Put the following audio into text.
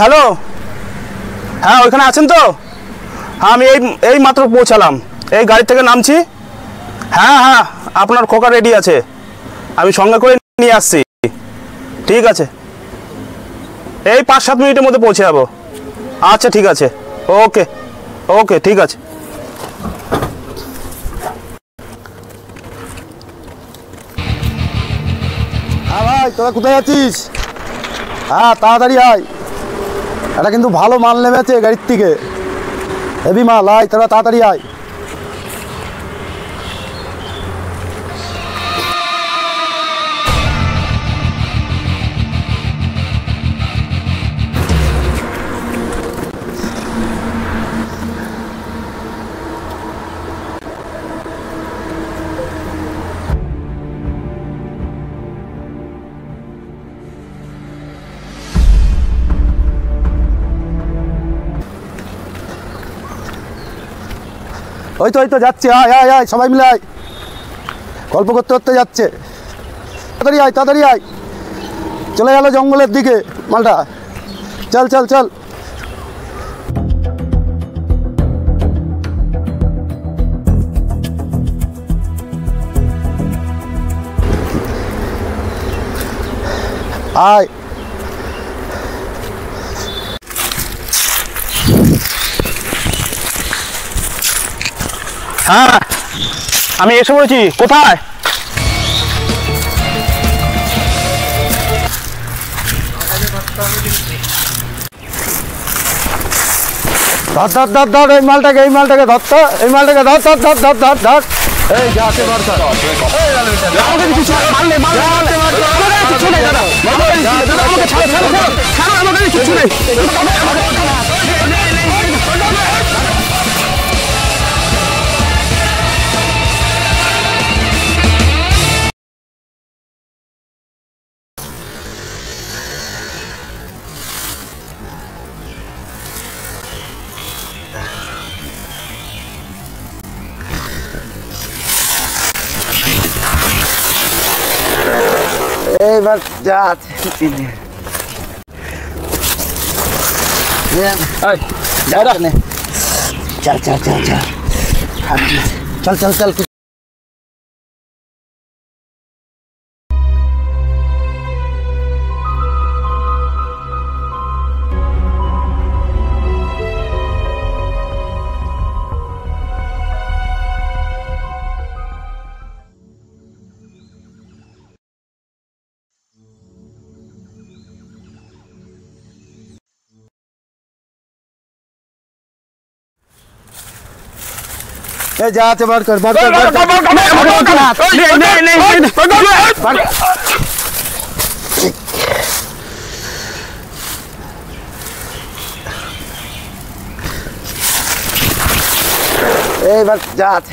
Hello, হ্যাঁ ওইখানে আছেন তো? হ্যাঁ আমি এই মাত্র পৌঁছালাম, এই গাড়ি থেকে নামছি। হ্যাঁ হ্যাঁ আপনার খোকা রেডি আছে, আমি সঙ্গে করে নিয়ে আসছি। ঠিক আছে, এই 5-7 মিনিটের মধ্যে পৌঁছে যাবো। আচ্ছা ঠিক আছে, ওকে ওকে ঠিক আছে। হ্যাঁ ভাই, তোরা কোথায় আছিস? হ্যাঁ তাড়াতাড়ি আয়, এটা কিন্তু ভালো মাল নেমেছে গাড়ির থেকে, হেভি মাল। আয় তোরা তাড়াতাড়ি আয়। ওই তো যাচ্ছে, আয় আয় আয় সবাই মিলে আয়, গল্প করতে করতে যাচ্ছে। তাড়াতাড়ি আয়, চলে গেল জঙ্গলের দিকে মালটা। চল চল চল। আয় হ্যাঁ আমি এসে পড়েছি। কোথায়? ধর এই মালটাকে ধর তো, এই মালটাকে ধর। এই যাচ্ছে দরকার। এইবার যা চল। যা আছে বার কর। এইবার যা আছে